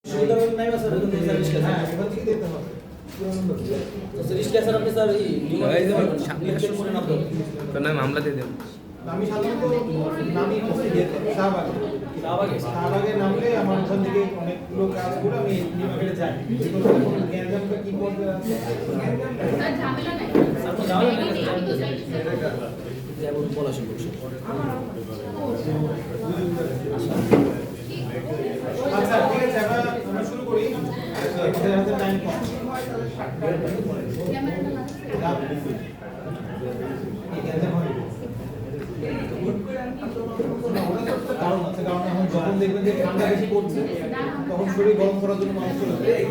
সুবিধাভাবে নাই বা স্যার ওখান থেকে সার্ভিস হ্যাঁ এখান থেকে দিতে হবে তো সার্ভিস স্যার আপনি স্যার এই লিখে করে নাম দেবেন তো না মামলা দিয়ে দেন। আমি সাধারণত নামই করতে যেতে শাহবাগে নামলে আমার ওখান থেকে অনেকগুলো কাজ করে আমি নিমাকে যাই জ্ঞানজামটা কি করবে ঝামেলা নাই আপনি যাবেন না আমি তো চাই যেমন পলাশন করছে আচ্ছা ঠিক আছে আমরা শুরু করি আমাদের হাতে টাইম কম কারণ আছে কারণ এখন যখন দেখবেন যে ঠান্ডা বেশি পড়ছে তখন শরীর গরম করার জন্য মানুষ চলে যায়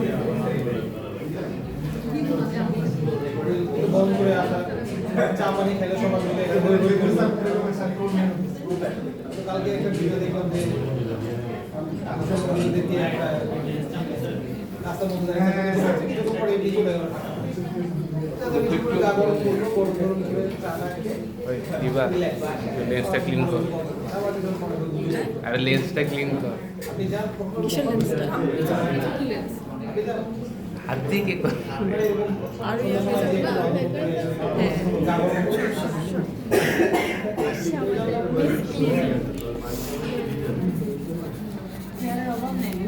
গরম করে আসা চা পানি খেলে সবার মিলে কালকে একটা ভিডিও দেখলাম যে একটা রাস্তার মধ্যে কিছুক্ষণ পরে এমনি চলে গেল লেন্সটা ক্লিন কর, আরে লেন্সটা ক্লিন কর, কিসের লেন্সটা হাত দিয়ে কে কর। আর ইয়ে হয়ে যাবে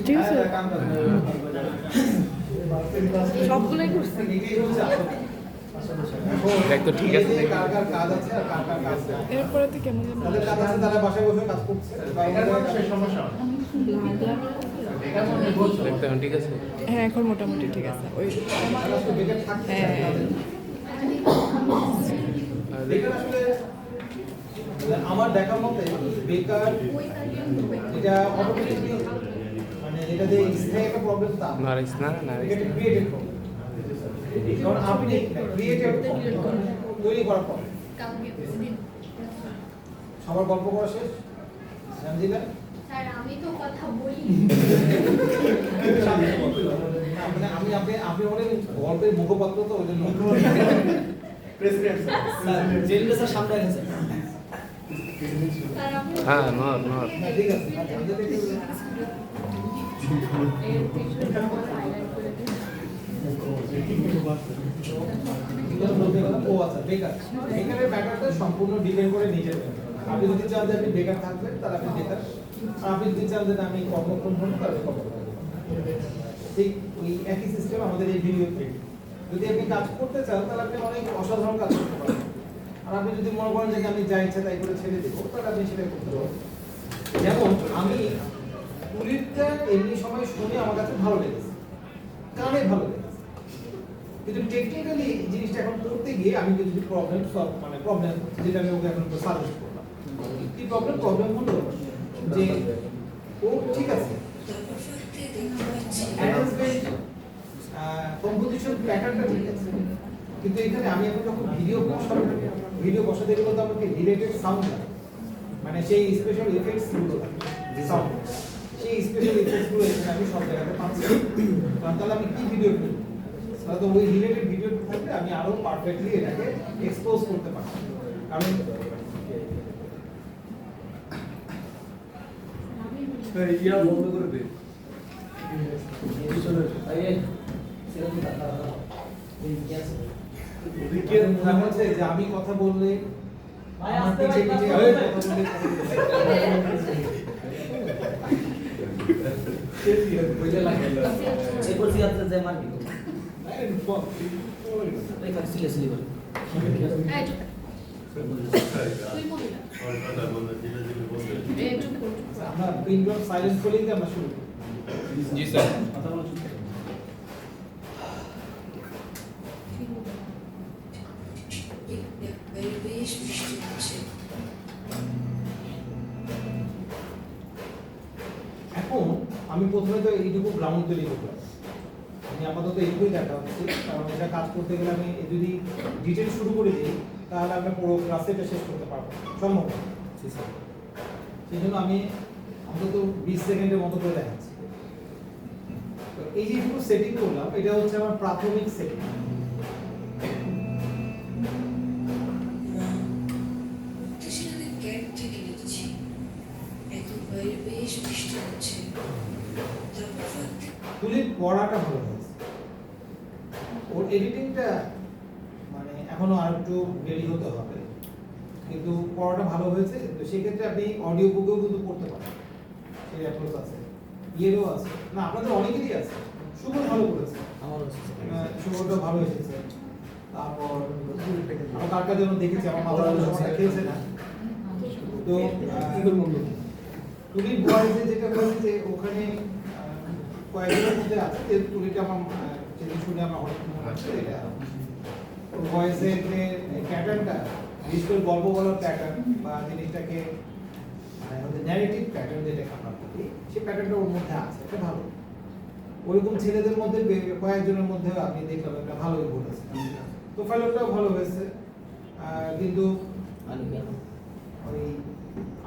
ঠিক আছে সবগুলোই করছি দেখ তো ঠিক আছে। কার কার কাজ আছে আর কার কার কাজ নেই এরপরে তো কেমন তাদের কাজ আছে তারা বাসায় বসে কাজ করছে সমস্যা দেখ তো এখন ঠিক আছে। হ্যাঁ এখন মোটামুটি ঠিক আছে ওই হ্যাঁ বেকার আসলে আমার দেখা মতে বেকার এটা অটোমেটিকলি মানে এটা যে স্থায়ী একটা প্রবলেম তা নারিস না নারিস এটা ক্রিয়েটেড প্রবলেম কারণ আপনি ক্রিয়েটেড তৈরি করার পর সবার গল্প করা শেষ জানজিলা স্যার আমি তো কথা বলি মানে আমি আপনি অনেক গল্পের মুখপাত্র তো ওই জন্য প্রেসিডেন্ট জেলটা স্যার সামনে আছে স্যার আপনি হ্যাঁ নর নর ঠিক আছে ও আচ্ছা বেকার বেকারের ব্যাপারটা সম্পূর্ণ ডিপেন্ড করে নিজের উপর। আপনি যদি চান যে আপনি বেকার থাকবেন তাহলে আপনি বেকার আর আপনি যদি চান যে না, আমি কর্মক্ষম হব তাহলে কর্মক্ষম ঠিক ওই একই সিস্টেম আমাদের এই ভিডিও যদি আপনি কাজ করতে চান তাহলে আপনি অনেক অসাধারণ কাজ করতে পারেন আর আপনি যদি মনে করেন যে আমি যা ইচ্ছা তাই করে ছেড়ে দেবো তাহলে আপনি সেটা করতে পারবেন যেমন আমি পুলিশটা এমনি সময় শুনে আমার কাছে ভালো লেগেছে কানে ভালো লেগেছে কিন্তু টেকনিক্যালি জিনিসটা এখন করতে গিয়ে আমি যদি প্রবলেম সলভ মানে প্রবলেম যেটা আমি ওকে এখন সাজেস্ট করলাম কি প্রবলেম হলো যে ও ঠিক আছে অ্যারেঞ্জমেন্ট কম্পোজিশন প্যাটার্নটা ঠিক আছে কিন্তু এখানে আমি এখন যখন ভিডিও বসাতে গেলে তো আমাকে রিলেটেড সাউন্ড লাগে মানে সেই স্পেশাল এফেক্টস গুলো লাগে সাউন্ড সেই স্পেশাল এফেক্টস গুলো এখানে আমি সব জায়গাতে পাচ্ছি কারণ তাহলে আমি কি ভিডিও করব তাহলে তো ওই রিলেটেড ভিডিও থাকলে আমি আরো পারফেক্টলি এটাকে এক্সপোজ করতে পারব কারণ ইয়া বন্ধ করে দে এই সেরকম কথা এই ক্যান্সেল ওদিকে হচ্ছে যে আমি কথা বললে ভাই আমার আস্তে পিছে ভাই, পিছে কথা আমি কথা বললে বুঝে লাগে এরপর সিয়াতে যায় মারবি এই কাজ সিরিয়াসলি করে এই চুপ তুই মহিলা এই চুপ কর আমরা পিন ড্রপ সাইলেন্স করলেই তো আমরা শুরু করি জি স্যার। কথা বলা চুপ এখন আমি প্রথমে তো এইটুকু গ্রাউন্ড তৈরি করলাম আমি আপাতত এইটুকুই দেখা হচ্ছে কারণ এটা কাজ করতে গেলে আমি যদি ডিটেল শুরু করে দিই তাহলে আমি পুরো ক্লাসে এটা শেষ করতে পারবো সম্ভব না সেই জন্য আমি অন্তত 20 সেকেন্ডের মতো করে দেখাচ্ছি তো এই যে পুরো সেটিং করলাম এটা হচ্ছে আমার প্রাথমিক সেটিং বাইরে বেশ বৃষ্টি হচ্ছে তারপর তুলির পড়াটা ভালো হয়েছে, ওর এডিটিংটা মানে এখনো আর একটু রেডি হতে হবে, কিন্তু পড়াটা ভালো হয়েছে। তো সেক্ষেত্রে আপনি অডিও বুকেও কিন্তু পড়তে পারেন, সেই অ্যাপ্রোচ আছে, ইয়েরও আছে, না আপনাদের অনেকেরই আছে। শুভ ভালো করেছে, আমারও শুভটা ভালো এসেছে। তারপর আমার কার কার জন্য দেখেছি, আমার মাথা সমস্যা খেয়েছে না। তো তুলির ভয়েসে যেটা হয়েছে যে ওখানে কয়েকজনের মধ্যে আছে যে তুলিটা আমার যেটা শুনে আমার অনেক মনে হচ্ছে এটা ভয়েসের যে প্যাটার্নটা, বিশেষ করে গল্প বলার প্যাটার্ন বা জিনিসটাকে ন্যারেটিভ প্যাটার্ন যেটাকে আমরা বলি, সেই প্যাটার্নটা ওর মধ্যে আছে, এটা ভালো। ওরকম ছেলেদের মধ্যে কয়েকজনের মধ্যে আপনি দেখলাম একটা ভালোই বলেছে, তো ফেলোটাও ভালো হয়েছে। কিন্তু ওই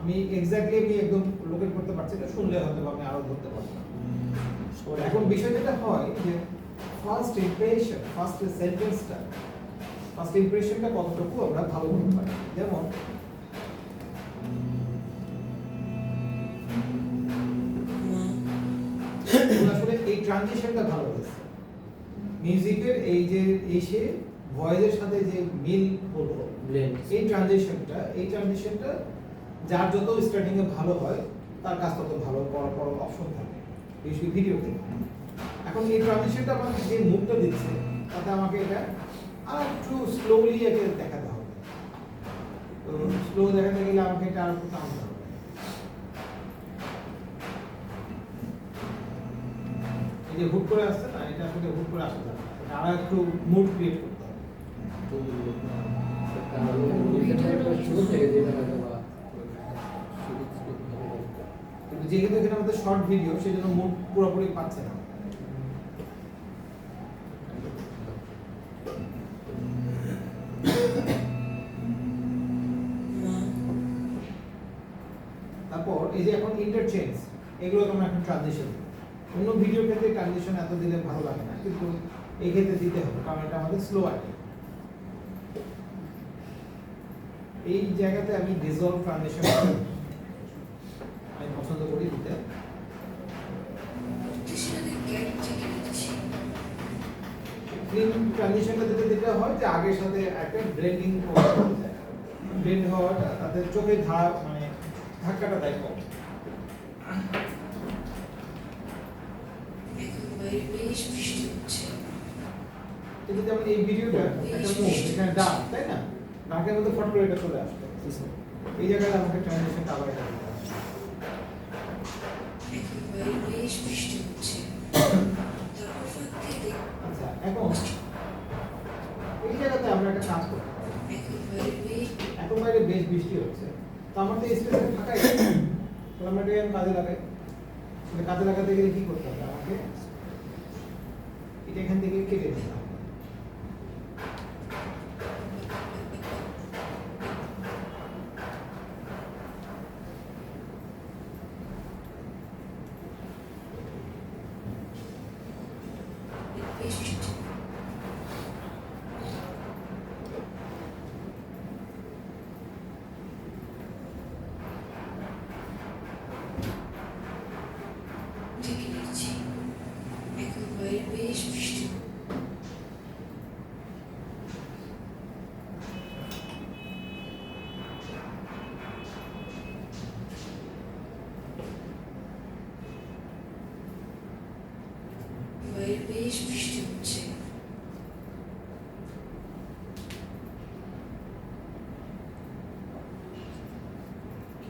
আমি এক্স্যাক্টলি আমি একদম লোকেট করতে পারছি না, শুনলে হয়তো আমি আরো ধরতে পারতাম। এখন বিষয় যেটা হয় যে ফার্স্ট ইমপ্রেশন, ফার্স্ট সেন্টেন্সটা, ফার্স্ট ইমপ্রেশনটা কতটুকু আমরা ভালো করতে পারি। যেমন আসলে এই ট্রানজিশনটা ভালো হয়েছে, মিউজিকের এই যে এসে ভয়েসের সাথে যে মিল হলো, এই ট্রানজিশনটা যার যত স্টার্টিং এ ভালো হয় তার কাজ তত ভালো করার পর অপশন থাকে, বিশেষ ভিডিওতে। এখন এই ট্রানজিশনটা আমাকে যে মুভটা দিচ্ছে তাতে আমাকে এটা আর একটু স্লোলি একে দেখাতে হবে। তো স্লো দেখাতে গেলে আমাকে এটা আর একটু টানতে হবে। এই যে হুট করে আসছে না, এটা আসলে হুট করে আসতে হবে, আর একটু মুড ক্রিয়েট করতে হবে। কিন্তু যেহেতু এখানে আমাদের শর্ট ভিডিও, সেজন্য মুড পুরোপুরি পাচ্ছে না। তারপর এই যে এখন ইন্টারচেঞ্জ, এগুলো আমরা এখন ট্রানজিশন, অন্য ভিডিওর ক্ষেত্রে ট্রানজিশন এত দিলে ভালো লাগে না, কিন্তু এই ক্ষেত্রে দিতে হবে কারণ এটা আমাদের স্লো আইটেম। এই জায়গাতে আমি ডিসলভ ট্রানজিশন আমি পছন্দ করি দিতে। ক্লিন ট্রানজিশনটা যেটা হয় যে আগের সাথে একটা ব্লেন্ডিং হয়ে যায়, ব্লেন্ড হওয়াটা তাদের চোখে মানে ধাক্কাটা দেয় কম। কিন্তু যেমন এই ভিডিওটা একটা মুভ, এখানে ডাক, তাই না? ডাকের মধ্যে ফট করে এটা চলে আসবে, এই জায়গায় আমাকে ট্রানজিশনটা আবার এটা দিতে হবে। আচ্ছা, এখন এই জায়গাতে আমরা একটা কাজ করতে পারি। এখন বাইরে বেশ বৃষ্টি হচ্ছে, তো আমার তো স্পেসে ফাঁকাই আছে, তাহলে আমরা এটাকে কাজে লাগাই। কাজে লাগাতে গেলে কি করতে হবে, আমাকে এটা এখান থেকে কেটে দিতে হবে।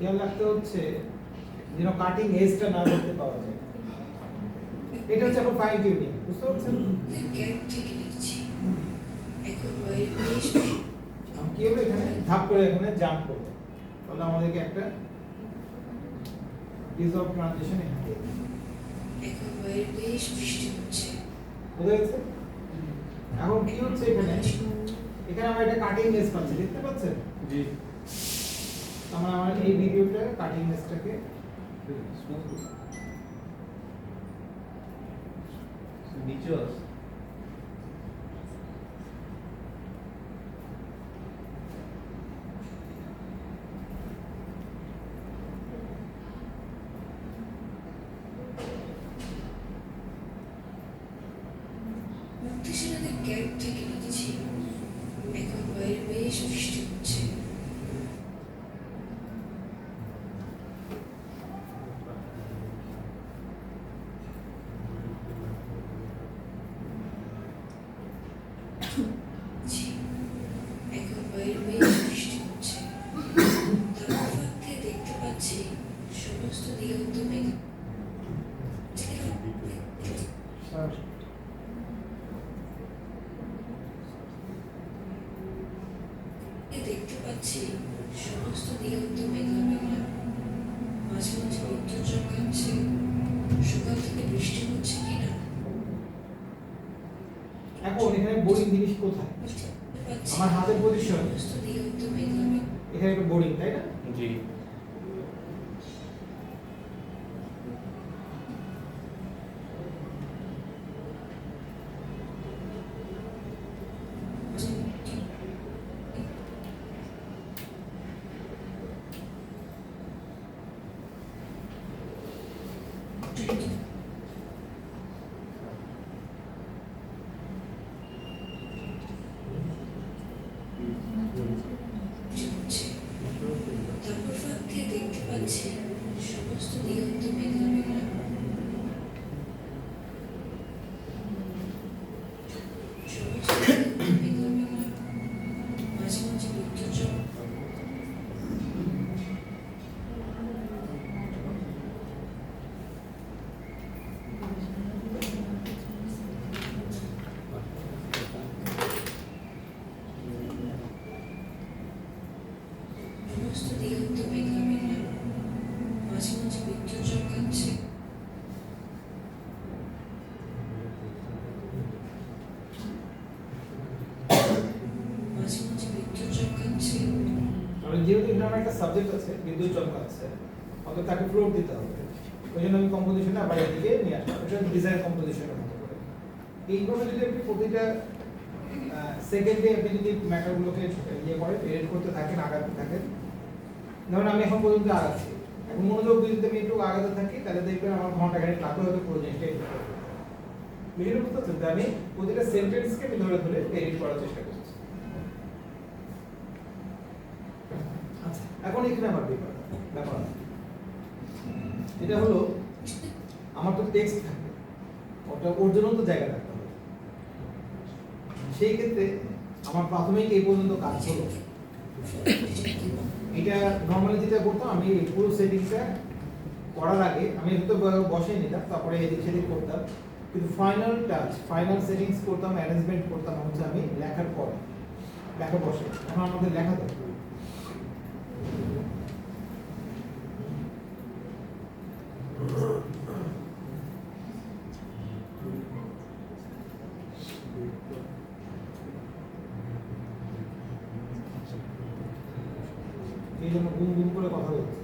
খেয়াল রাখতে হচ্ছে যেন কাটিং এজটা না দেখতে পাওয়া যায়। এটা হচ্ছে এখন ফাইন টিউনিং, বুঝতে পারছেন? আমি কি হবে এখানে ধাপ করে এখানে জাম্প করব, তাহলে আমাদেরকে একটা ডিসলভ ট্রানজিশন এখানে দিয়ে দিই। বুঝা গেছে? এখন কি হচ্ছে এখানে, এখানে আমরা একটা কাটিং এজ পাচ্ছি, দেখতে পাচ্ছেন? জি। আমার এই ভিডিওটা কাটিং এজটাকে নিচে আছে। উত্তেজনাদের ক্যাম্প থেকে লিখেছি, এখন বাইরে বেশ বৃষ্টি হচ্ছে। এখন বাইরে বেশ বৃষ্টি হচ্ছে। তার ফাঁক দিয়ে দেখতে পাচ্ছি সমস্ত দিগন্ত মেঘে দেখতে পাচ্ছি সমস্ত দিগন্ত মেঘলা মেঘলা, মাঝে মাঝে বিদ্যুৎ চমকাচ্ছে। সকাল থেকে বৃষ্টি হচ্ছে কিনা এখন এখানে বোরিং জিনিস কোথায়? পাচ্ছি আমার হাতের পজিশন সমস্ত দিগন্ত মেঘলা মেঘলা। এখানে একটা বোরিং, তাই না? জি চলছে। তারপর ফাঁক দিয়ে দেখতে পাচ্ছি সমস্ত দিগন্ত মেঘলা মেঘলা, সমস্ত দিগন্ত মেঘলা মেঘলা, মাঝে মাঝে বিদ্যুৎ চমকাচ্ছে। সমস্ত দিগন্ত মেঘলা মেঘলা, মাঝে মাঝে বিদ্যুৎ চমকাচ্ছে। মাঝে মাঝে বিদ্যুৎ চমকাচ্ছে। আমি যেহেতু এখানে আমার একটা সাবজেক্ট আছে বিদ্যুৎ চমকাচ্ছে, অতএব তাকে ফ্লোর দিতে হবে। ওই জন্য আমি কম্পোজিশনটা আবার এদিকে নিয়ে আসলাম। এটা ডিজাইন কম্পোজিশনের মতো করে। এইভাবে যদি আপনি প্রতিটা সেকেন্ডে আপনি যদি ম্যাটারগুলোকে ইয়ে করে এডিট করতে থাকেন, আগাতে থাকেন, ধরুন আমি এখন পর্যন্ত আগাচ্ছি, এখন মনোযোগ দিয়ে যদি আমি একটু আগাতে থাকি তাহলে দেখবেন আমার ঘন্টা খানিক লাগবে হয়তো পুরো জিনিসটা এডিট করতে। বিষয়টা বুঝতে পারছেন? আমি প্রতিটা সেন্টেন্সকে আমি ধরে ধরে এডিট করার চেষ্টা করছি। আচ্ছা, এখন এখানে আমার ব্যাপার আছে। এটা হলো আমার তো টেক্সট থাকবে, ওটা ওর জন্য তো জায়গা থাকতে হবে। সেই ক্ষেত্রে আমার প্রাথমিক এই পর্যন্ত কাজ হলো এটা নর্মালি যেটা করতাম আমি পুরো সেটিংসটা করার আগে আমি একটু বসিয়ে নিতাম, তারপরে এদিক সেদিক করতাম, কিন্তু ফাইনাল টাচ ফাইনাল সেটিংস করতাম, অ্যারেঞ্জমেন্ট করতাম হচ্ছে আমি লেখার পর, লেখা বসে। এখন আমাদের লেখা দরকার। এই জন্য গুম গুম করে কথা বলছে।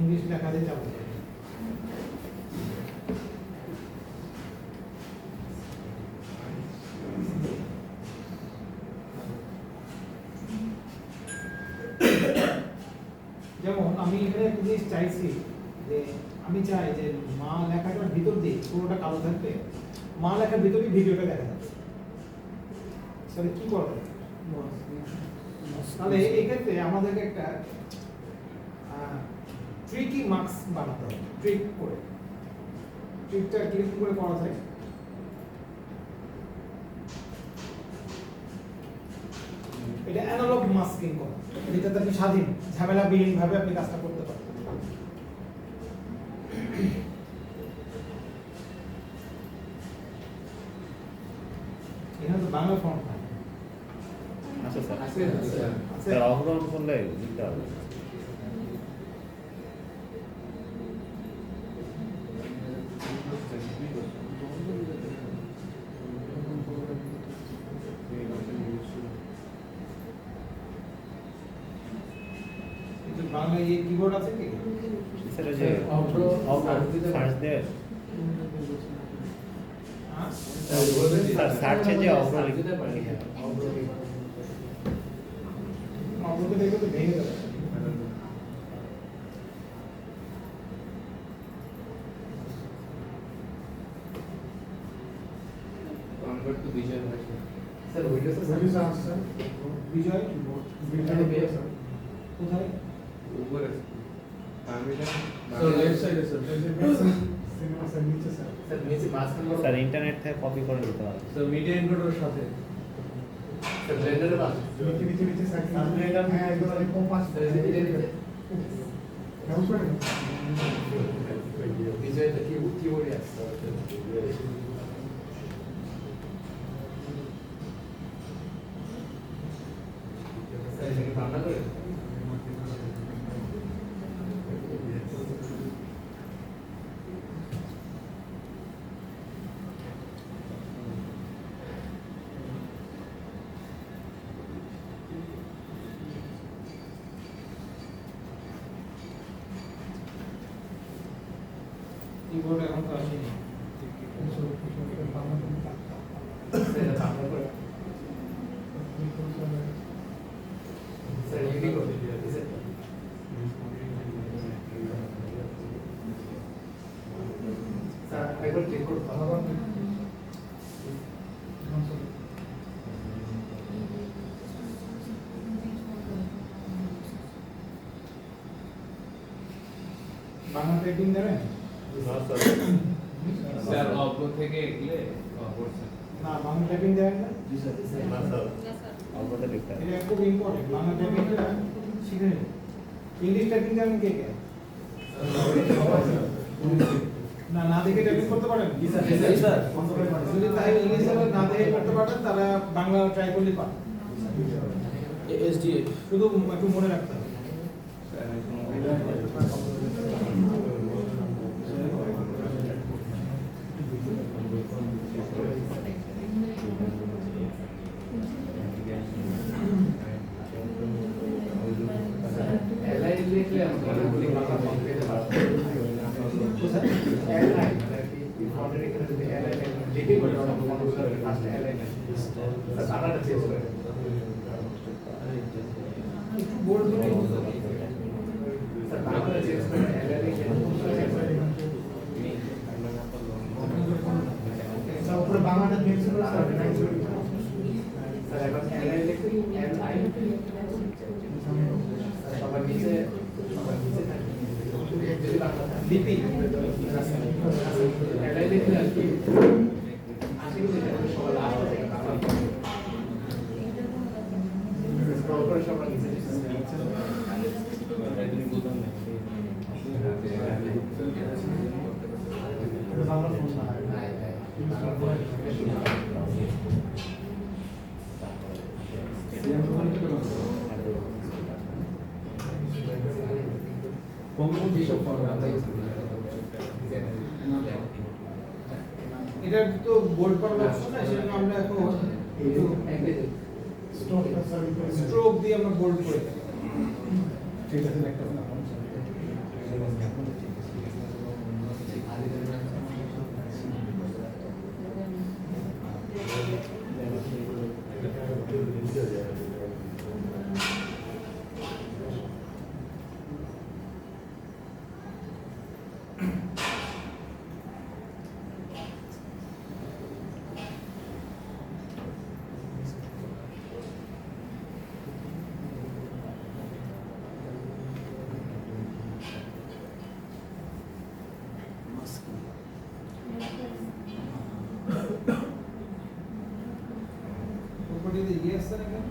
इंग्लिश লেখা দিয়ে যাবো। যেমন আমি এখানে একটা জিনিস চাইছি যে আমি চাই যে মা লেখাটার ভিতর দিয়ে পুরোটা কালো থাকবে, মা লেখার ভিতরে ভিডিওটা দেখা যাচ্ছে। তাহলে কি করবে? তাহলে এই ক্ষেত্রে আমাদেরকে একটা ট্রিকি মার্কস বানাতে হবে, ট্রিক করে। ট্রিকটা ক্লিক করে করা যায়। এটা অ্যানালগ মাস্কিং করা, যেটাতে আপনি স্বাধীন ঝামেলাবিহীন ভাবে আপনি কাজটা করতে পারেন। এখানে তো বাংলা ফন্ট নাই। আচ্ছা স্যার আছে? স্যার অগ্রহণ করলে দিতে হবে। বাংলা এই কিবোর্ড আছে কি? স্যার ওই যে সার্চ দেয় হ্যাঁ? স্যার সার্চে যে অগ্র অগ্রকে দেখে তো ভেঙে যাবে। স্যার উইন্ডোজে স্যার বিজয় এখানে পেয়ে স্যার কোথায়? স্যার নিচে মাঝখানে স্যার ইন্টারনেট থেকে কপি করে দিতে হবে স্যার মিডিয়া এনকোডারের সাথে স্যার ব্লেন্ডারে বাস নিচে স্যার ব্লেন্ডার হ্যাঁ একদম কম পাস বিজয়টা কিবোর্ডে আছে স্যার এখানে বাংলা করে কিবোর্ড এখন তো আসেনি। স্যার বাংলা করে স্যার ইউনি করে স্যার স্যার একবার ক্লিক করুন বাংলা টাইপিং দেবেন? স্যার অগ্র থেকে এগলে করছে না, বাংলা টাইপিং দেবেন না? অগ্রতে লিখতে হবে এটা খুব ইম্পর্টেন্ট। বাংলা টাইপিংটা শিখে নিন। ইংলিশ টাইপিং জানেন কে কে? না, না দেখে টাইপিং করতে পারেন? জি স্যার। যদি তাই ইংলিশ না দেখে করতে পারেন তাহলে বাংলা ট্রাই করলেই পারেন। এসডিএফ শুধু একটু মনে রাখতে হবে। এলআই লিখলে আমরা বলি বাংলা ফন্ট পেতে পারবো এলআই এই ফন্টের এখানে যদি এলআই লিখে করে আমরা ফন্ট করে ফার্স্ট এলআই স্যার বাংলাটা চেঞ্জ করে একটু বোল্ড করে স্যার বাংলাটা চেঞ্জ করে এলআই লিখে স্যার উপরে বাংলাটা চেঞ্জ করে স্যার স্যার এখন এলআই লিখে এলআই সবার নিচে থাকে যদি বাংলা থাকে লিপি এলআই লিখলে আর কি আসলে সবার লাস্ট থেকে বাংলা স্ক্রল করে সবার নিচে বাংলা ফোন না এটা তো বোল্ড করার অপশন না, সেজন্য আমরা এখন স্ট্রোক দিয়ে আমরা বোল্ড করে দিই। ঠিক আছে একটা প্রপার্টিতে ইয়ে আসছে না কেন?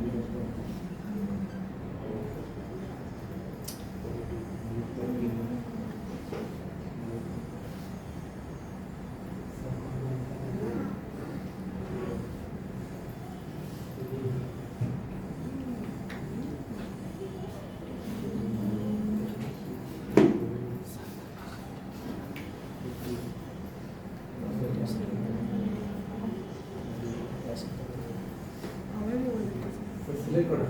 সিলেক্ট করা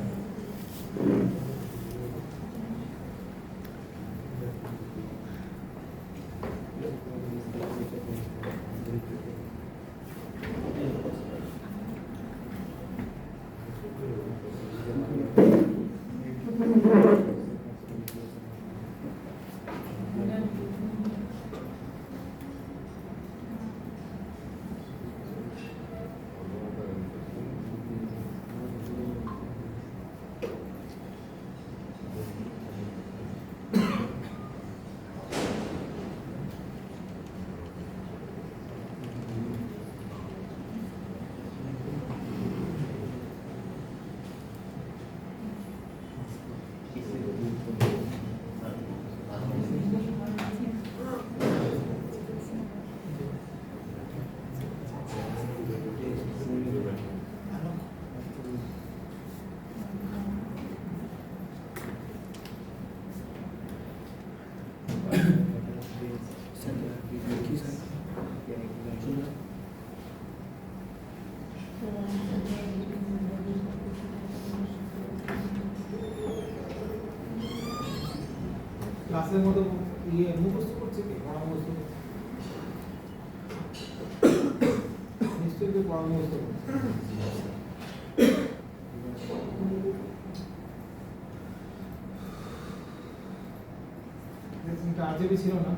ক্লাসের মতো মুখস্থ করছে কি পড়া মুখস্থ করছে নিশ্চয়ই কেউ পড়া মুখস্থ করছে এটা আজেবি ছিল না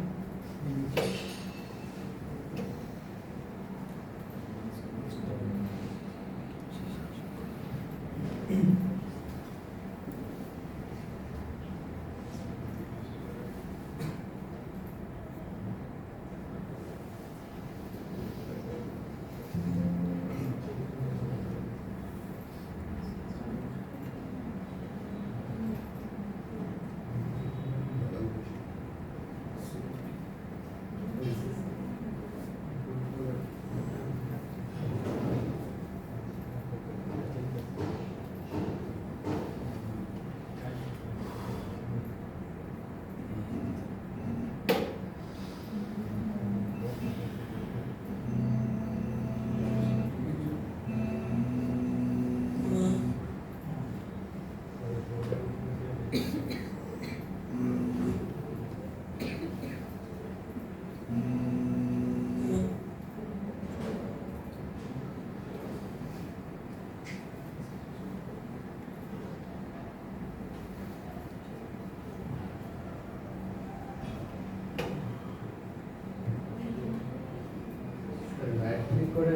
রাইট ক্লিক করে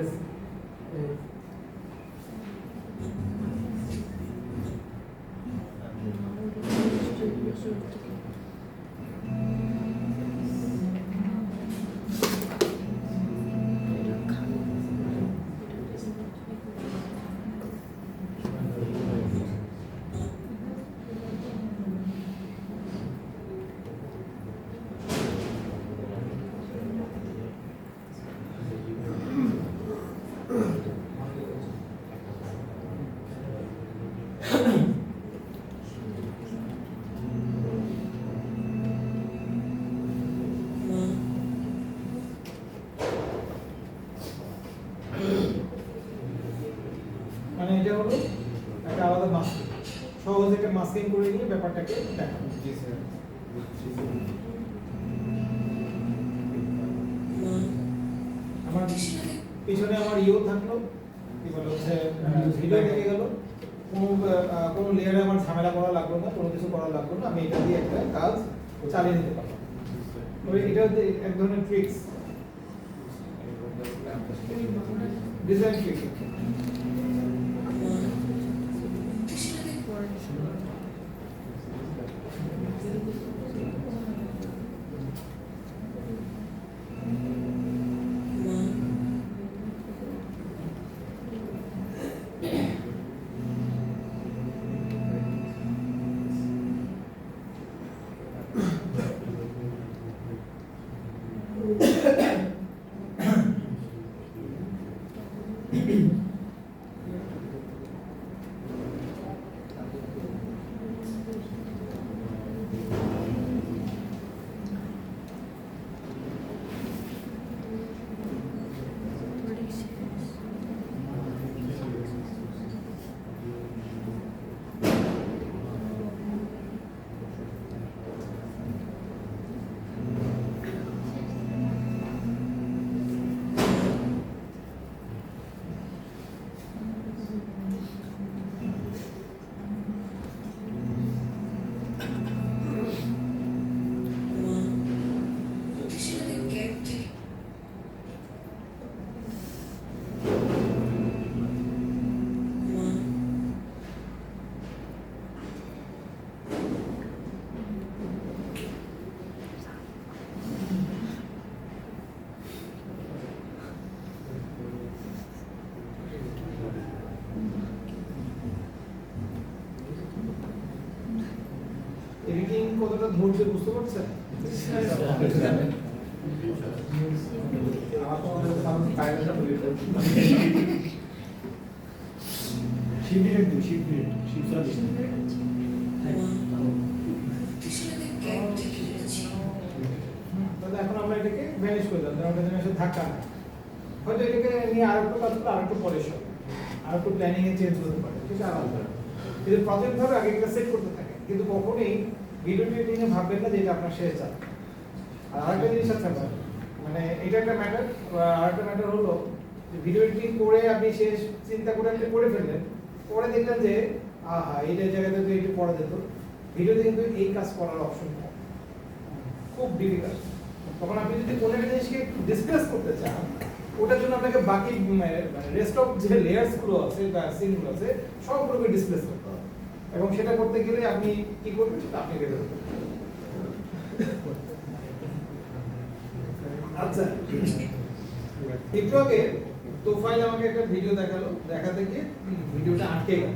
মানে এটা হলো একটা আলাদা মাস্কিং সহজ একটা মাস্কিং করে নিয়ে ব্যাপারটাকে দেখানো জি স্যার আমার পিছনে আমার ইও থাকলো কি বলে হচ্ছে ভিডিও দেখে গেল কোনো লেয়ারে আমার ঝামেলা করা লাগলো না কোনো কিছু করা লাগলো না আমি এটা দিয়ে একটা কাজ চালিয়ে নিতে পারলাম তবে এটা হচ্ছে এক ধরনের ট্রিক্স ডিজাইন ট্রিক্স এডিটিং কতটা ধৈর্য বুঝতে পারছেন আমার তো আমাদের সামনে ফাইনালটা বলি শিফট টু শিফট তাহলে এখন আমরা এটাকে ভ্যানিশ করে দিলাম কারণ এটা যেন ধাক্কা না হয়তো এটাকে নিয়ে আরেকটু কাজ করলে আরেকটু পরে সব আরেকটু প্ল্যানিং এ চেঞ্জ করতে পারে ঠিক আছে আলাদা কিন্তু প্রজেক্ট ধরো আগে এটা সেট করতে থাকে কিন্তু কখনোই ভিডিও এডিটিং এ ভাববেন না যে এটা আপনার শেষ চাপ। আর আরেকটা জিনিস আছে আপনার, মানে এটা একটা ম্যাটার, আরেকটা ম্যাটার হলো যে ভিডিও এডিটিং করে আপনি শেষ চিন্তা করে আপনি করে ফেললেন, পরে দেখলেন যে আহা এইটা জায়গাতে তো একটু পড়া যেত। ভিডিওতে কিন্তু এই কাজ করার অপশন নেই, খুব ডিফিকাল্ট। তখন আপনি যদি কোনো একটা জিনিসকে একটু ডিসপ্লেস করতে চান, ওটার জন্য আপনাকে বাকি রেস্ট অফ যে লেয়ার্স গুলো আছে বা সিন গুলো আছে সবগুলোকে ডিসপ্লেস করতে হবে, এবং সেটা করতে গেলে আপনি কি করবেন সেটা আপনি ভেবে নেবেন। আচ্ছা, একটু আগে তোফাইল আমাকে একটা ভিডিও দেখালো, দেখাতে গিয়ে ভিডিওটা আটকে গেল।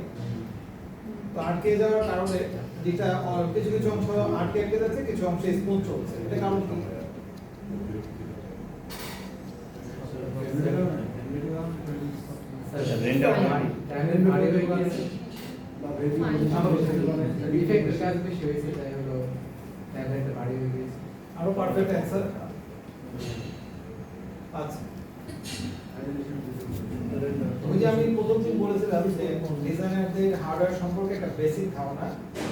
তো আটকে যাওয়ার কারণে যেটা কিছু কিছু অংশ আটকে যাচ্ছে, কিছু অংশে স্মুথ চলছে, এটা কারণ কি? আরো পারফেক্ট অ্যান্সার। আচ্ছা, ওই যে আমি প্রথম দিন বলেছিলাম যে ডিজাইনারদের হার্ডওয়্যার সম্পর্কে একটা বেসিক ধারণা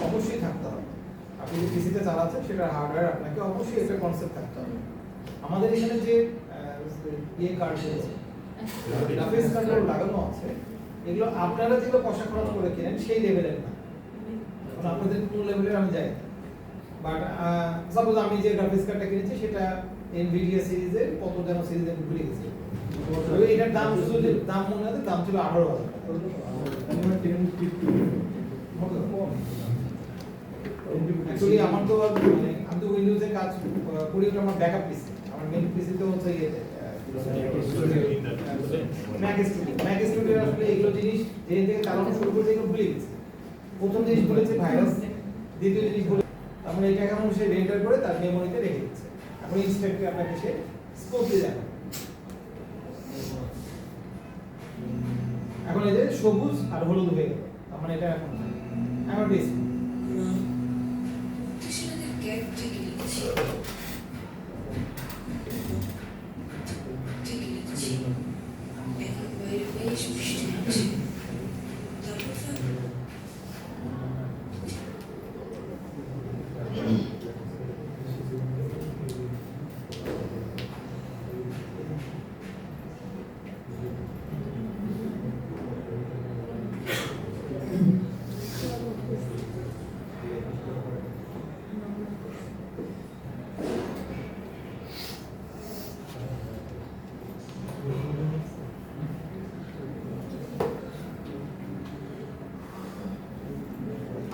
অবশ্যই থাকতে হবে। আপনি যে পিসিতে চালাচ্ছেন সেটা হার্ডওয়্যার আপনাকে অবশ্যই একটা কনসেপ্ট থাকতে হবে। আমাদের এখানে যে কার্ড আছে, গ্রাফিক্স কন্ট্রোল লাগানো আছে, এগুলো আপনারা যেগুলো পয়সা খরচ করে কেনেন সেই লেভেলের না, কারণ আপনাদের কোন লেভেলের আমি যাই। বাট সাপোজ আমি যে গ্রাফিক্স কার্ডটা কিনেছি সেটা এনভিডিয়া সিরিজের কত যেন সিরিজ আমি ভুলে গেছি, এটার দাম শুধু দাম মনে আছে, দাম ছিল 18,000 অ্যাকচুয়ালি আমার তো মানে আমি তো উইন্ডোজে কাজ করি, ওটা আমার ব্যাকআপ পিসি, আমার মেইন পিসি তো হচ্ছে ইয়েতে ম্যাক স্টুডিও আসলে এগুলো জিনিস যেদিন থেকে চালানো শুরু করতে এগুলো ভুলে গেছি। প্রথম জিনিস বলেছে ভাইরাস, দ্বিতীয় জিনিস বলে আমরা এটা কেমন সে রেন্ডার করে তার মেমোরিতে রেখে দিচ্ছে, এখন ইনস্ট্যান্টলি আপনাকে সে স্কোপ দিয়ে দেয়। এখন এই যে সবুজ আর হলুদ হয়ে গেল, তার মানে এটা এখন আমার বেস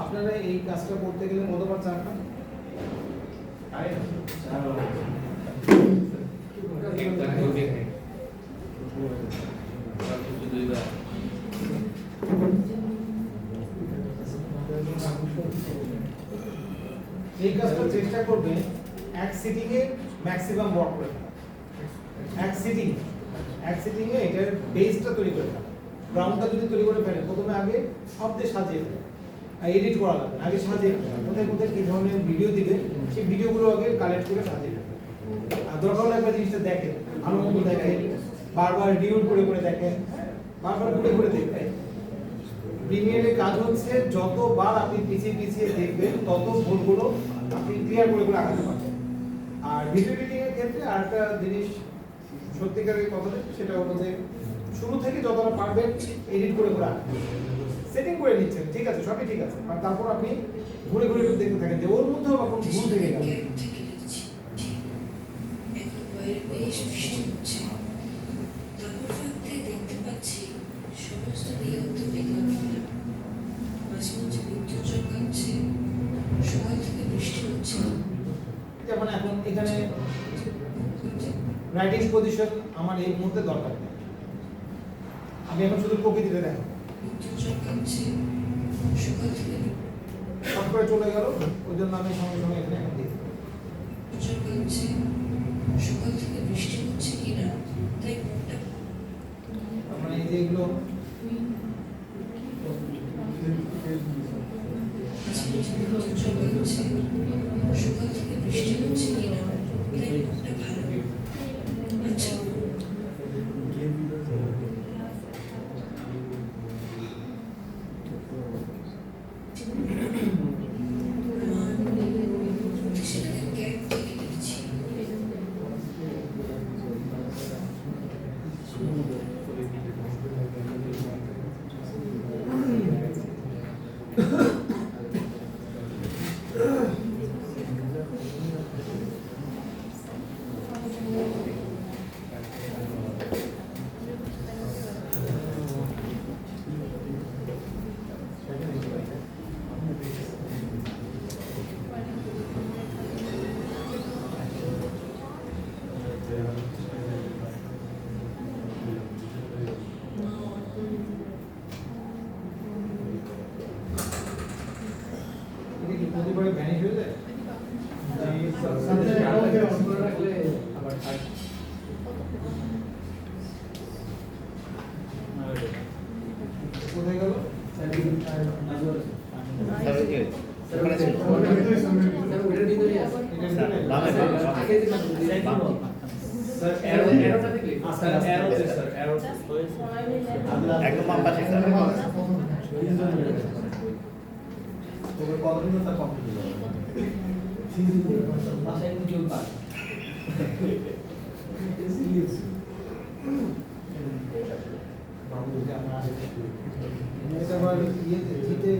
আপনারা এই কাজটা করতে গেলে কতবার চাপ পান? এই কাজটা চেষ্টা করবেন এক সিটিং এ ম্যাক্সিমাম ওয়ার্ক করে এক সিটিং এ এটার বেসটা তৈরি করে ফেলা। গ্রাউন্ডটা যদি তৈরি করে ফেলেন, প্রথমে আগে শব্দে সাজিয়ে ফেলেন, এডিট করা লাগবে, আগে সাজিয়ে ফেলেন, কোথায় কোথায় কি ধরনের ভিডিও দিবে সেই ভিডিওগুলো আগে কালেক্ট করে সাজিয়ে ফেলেন। আর দরকার হলে একবার জিনিসটা দেখেন, ভালো মতো দেখেন, বারবার রিউড করে করে দেখেন, বারবার ঘুরে ঘুরে দেখবেন। প্রিমিয়ারের কাজ হচ্ছে যতবার আপনি পিছিয়ে দেখবেন তত ভুলগুলো আপনি ক্লিয়ার করে করে আগাতে পারবেন। আর ভিডিও এডিটিং এর ক্ষেত্রে আরেকটা জিনিস সত্যিকারের কথা, সেটা হলো যে শুরু থেকে যতটা পারবেন এডিট করে করে সেটিং করে নিচ্ছেন, ঠিক আছে, সবই ঠিক আছে, আর তারপর আপনি ঘুরে ঘুরে একটু দেখতে থাকেন যে ওর মধ্যেও এখন ভুল থেকে গেল। দেখতে পাচ্ছি সমস্ত নিয়ন্ত্র বেকার ফেলা, মাঝে মাঝে বিদ্যুৎ চমকাচ্ছে, সকাল থেকে বৃষ্টি হচ্ছে। যেমন এখন এখানে রাইটিং পজিশন আমার এই মুহূর্তে দরকার নেই, আমি এখন শুধু প্রকৃতিতে দেখো বিদ্যুৎ চমকাচ্ছে, সকাল থেকে সব করে চলে গেল, ওই জন্য আমি সঙ্গে সঙ্গে এখানে এখন দিই চমকাচ্ছে, সকাল থেকে বৃষ্টি হচ্ছে কিনা তাই মনটা মানে এই যে এগুলো সকাল থেকে বৃষ্টি হচ্ছে কিনা তাই মনটা ভালো। আচ্ছা, মান কোথায় গেল? স্যার ওই যে ওখানে ছিল। এটার ভিতরে? বামে বামে। স্যার অ্যারোটা দেখলে স্যার অ্যারোতে স্যার অ্যারো একদম বাম পাশে স্যার। ওকে কতদিন তার কমপ্লিট হলো? বাসায় কিন্তু কেউ পায়। এটা আবার ইয়েতে জিতে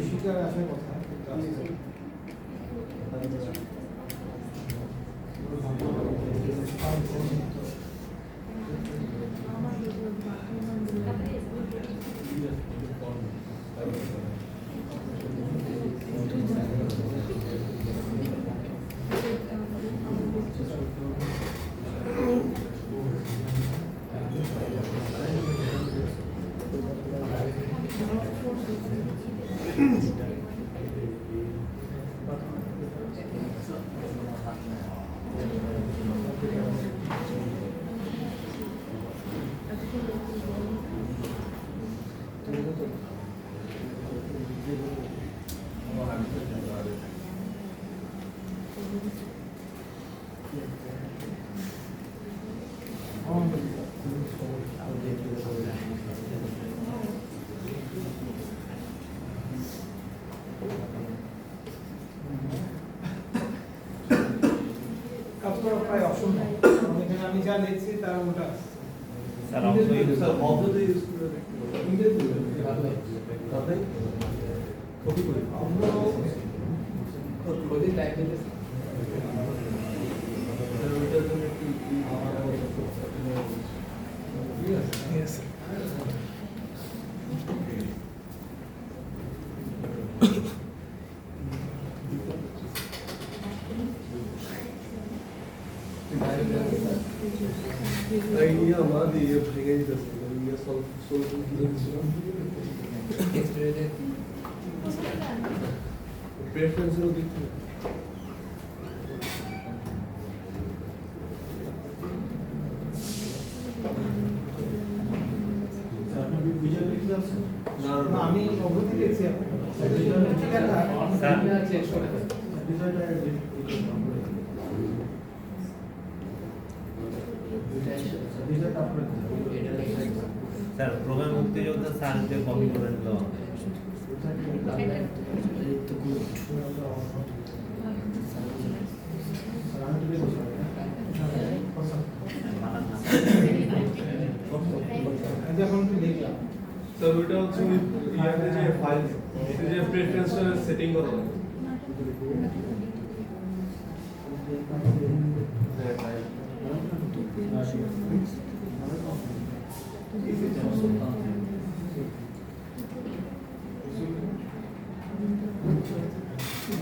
শিকার আসার কথা কিন্তু আসছে না। আপনার প্রায় অসম্ভব, কারণ এখানে আমি যা লিখছি তার ওটা স্যার অবশ্যই স্যার অবধি ইউজ করে ইংরেজি তাতে কপি করি আমরা ওই টাইপ দিতে Yes. Aí a Amanda e eu cheguei e disse assim, eu ia só o preference eu digo. না আমি অবধি লিখছি ঠিক আছে স্যার প্রোগ্রাম মুক্তিযোদ্ধা স্যারকে কপি করে দিল। এখন কি লিখলাম স্যার ওইটা হচ্ছে ইয়াতে যে ফাইল এতে যে প্রেফারেন্স সেটিং করা হয়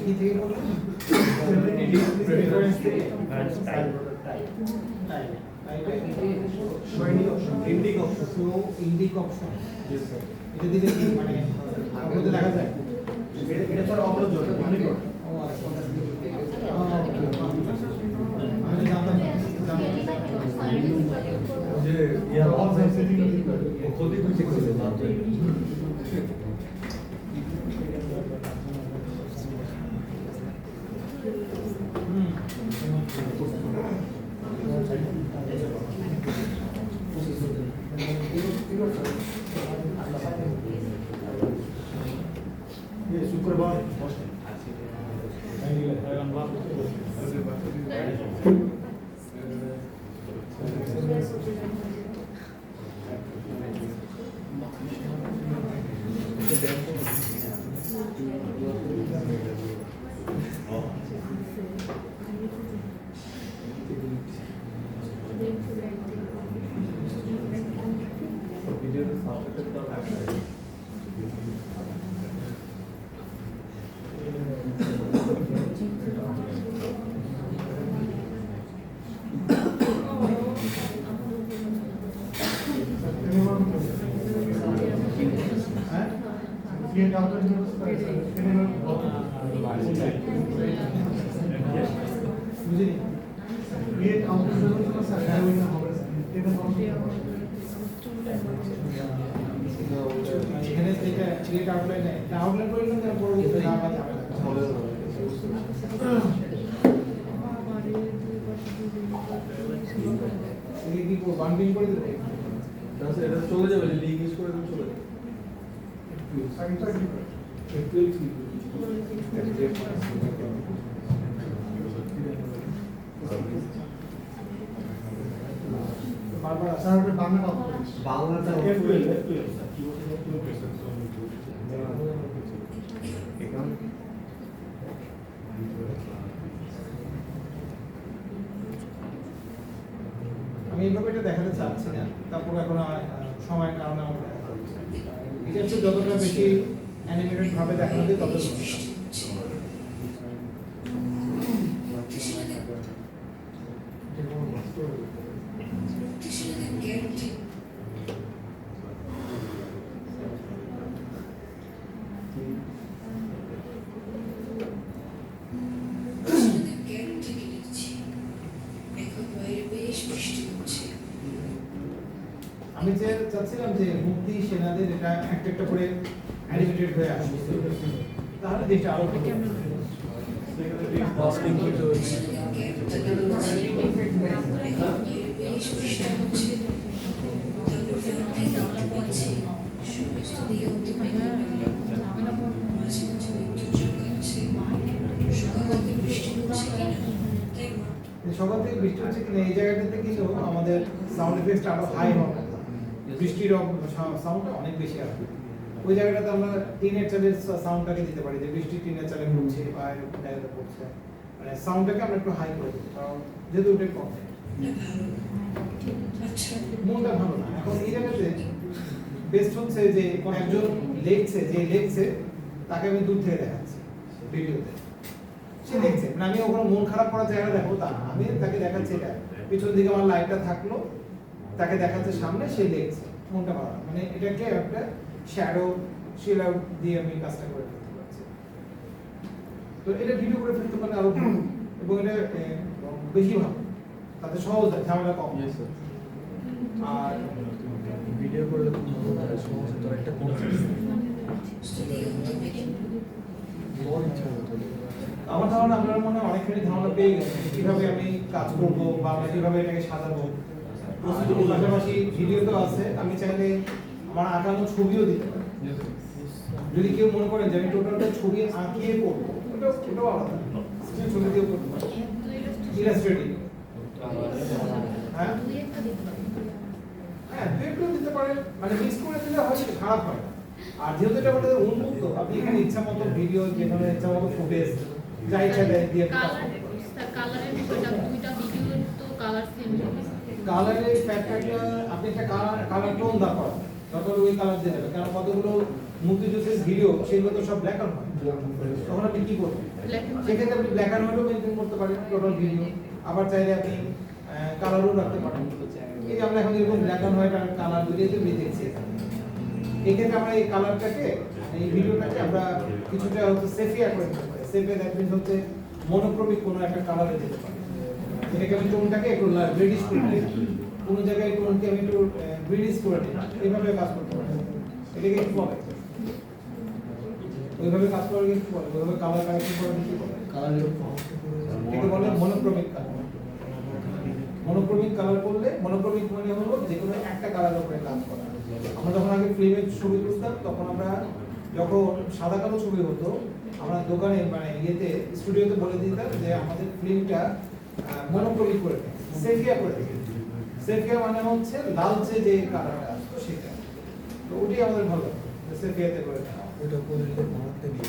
কি থেকে বলুন প্রেফারেন্স থেকে Indic option so Indic option এটা দিলে কি মানে আপনাদের দেখা যায় এটা স্যার অবরোধ জন্য মনিটর ও আচ্ছা আমি জানতাম যে ইয়া অন সেটিং কোদি কোই চেক করে না শুক্রবার ভিডিওতে সাবটাইটেল তো আছে এখানে যেটা ক্রিয়েট আউটলাইন আউটলাইন করে নিলে তারপর না বা ঝামেলা এই কি করব বান্ডিং করে দেব তাহলে এটা চলে যাবে লিঙ্ক ইউজ করে দিলে চলে যাবে বারবার আসার বাংলা বাংলাটা আমি এইভাবে এটা দেখাতে চাচ্ছি না তারপর এখন সময়ের কারণে আমার দেখা যাচ্ছে এটা হচ্ছে যতটা বেশি অ্যানিমেটেড ভাবে দেখানো যায় তত ভালো। গ্যারান্টি গ্যারান্টি কিনেছি এখন বাইরে বেশ বৃষ্টি হচ্ছে আমি যে চাচ্ছিলাম যে মুক্তি সেনাদের এটা একটা একটা করে অ্যানিমেটেড হয়ে আসবে তাহলে দেশটা আরো ভালো হবে। সকাল থেকে বৃষ্টি হচ্ছে কিনা এই জায়গাটাতে কিন্তু আমাদের সাউন্ড এফেক্টটা আরো হাই হবে বৃষ্টির সাউন্ডটা অনেক বেশি আসবে ওই জায়গাটাতে আমরা টিনের চালের সাউন্ডটাকে দিতে পারি যে বৃষ্টি টিনের চালে পড়ছে বা ডায়ালে পড়ছে মানে সাউন্ডটাকে আমরা একটু হাই করে দিই কারণ যেহেতু ওটা কম মনটা ভালো না এখন এই জায়গাতে বেস্ট হচ্ছে যে একজন লেখছে তাকে আমি দূর থেকে দেখাচ্ছি ভিডিওতে সে দেখছে মানে আমি ওখানে মন খারাপ করার জায়গা দেখো তা না আমি তাকে দেখাচ্ছি এটা পিছন দিকে আমার লাইটটা থাকলো তাকে দেখাচ্ছে সামনে সে দেখছে মনটা ভালো না। মানে এটাকে একটা শ্যাডো শিল আউট দিয়ে আমি কাজটা করে ফেলতে পারছি তো এটা ভিডিও করে ফেলতে পারলে আরো ভালো এবং এটা বেশি ভালো তাতে সহজ হয় ঝামেলা কম আর ভিডিও করলে খুব ভালো হয় সমস্ত তো একটা আমার ধারণা আপনার মনে হয় অনেকখানি ধারণা পেয়ে গেছেন কিভাবে আমি কাজ করবো বা আমরা কিভাবে এটাকে সাজাবো পাশাপাশি ভিডিও তো আছে আমি চাইলে আমার আঁকানো ছবিও দিতে পারি যদি কেউ মনে করেন যে আমি টোটালটা ছবি আঁকিয়ে করবো ওটাও আলাদা ছবি দিয়েও করতে পারি ইলাস্ট্রেটিভ হ্যাঁ হ্যাঁ দু একটু দিতে পারেন মানে মিক্স করে দিলে হয় খারাপ হয় না। আর যেহেতু এটা আমাদের উন্মুক্ত আপনি এখানে ইচ্ছা মতো ভিডিও যেখানে ইচ্ছা মতো ফুটেজ যা ইচ্ছা দেয় দিয়ে কালারের দুইটা ভিডিও তো কালার সেম কালারের প্যাটার্নটা আপনি একটা কালার টোন দা করেন তখন ওই কালার দিয়ে দেবে কারণ কতগুলো মুক্তিযুদ্ধের ভিডিও সেগুলো তো সব ব্ল্যাক অ্যান্ড হোয়াইট তখন আপনি কি করবেন সেক্ষেত্রে আপনি ব্ল্যাক অ্যান্ড হোয়াইটও মেনটেন করতে পারেন টোটাল ভিডিও আবার চাইলে আপনি কালারও রাখতে পারেন এই যে আমরা এখন এরকম ব্ল্যাক অ্যান্ড হোয়াইট আর কালার দুটোই তো দেখছি এক্ষেত্রে আমরা এই কালারটাকে এই ভিডিওটাকে আমরা কিছুটা হচ্ছে সেফিয়া করে দিতে পারি সেফে দ্যাট মিন্স হচ্ছে মনোক্রমিক কোনো একটা কালারে দিতে পারি এটাকে আমি টোনটাকে একটু রেডিশ করে দিই কোনো জায়গায় টোনকে আমি একটু রিডিউস করে দিই এইভাবে কাজ করতে পারি এটাকে কি বলে ওইভাবে কাজ করার কি বলে ওইভাবে কালার কারেকশন করার কি বলে এটাকে বলে মনোক্রমিক কালার মনোক্রমিক কালার করলে মনোক্রমিক মানে হলো যে কোনো একটা কালারের উপরে কাজ করা আমরা যখন আগে ফিল্মের ছবি তুলতাম তখন আমরা যখন সাদা কালো ছবি হতো আমরা দোকানে মানে ইয়েতে স্টুডিওতে বলে দিতাম যে আমাদের ফিল্মটা মনোক্রমিক করে দিই সেফিয়া করে দিই সেফিয়া মানে হচ্ছে লালচে যে কালারটা আসতো সেটা তো ওটাই আমাদের ভালো সেফিয়াতে করে দেওয়া ওটা করে দিলে মারতে দিয়ে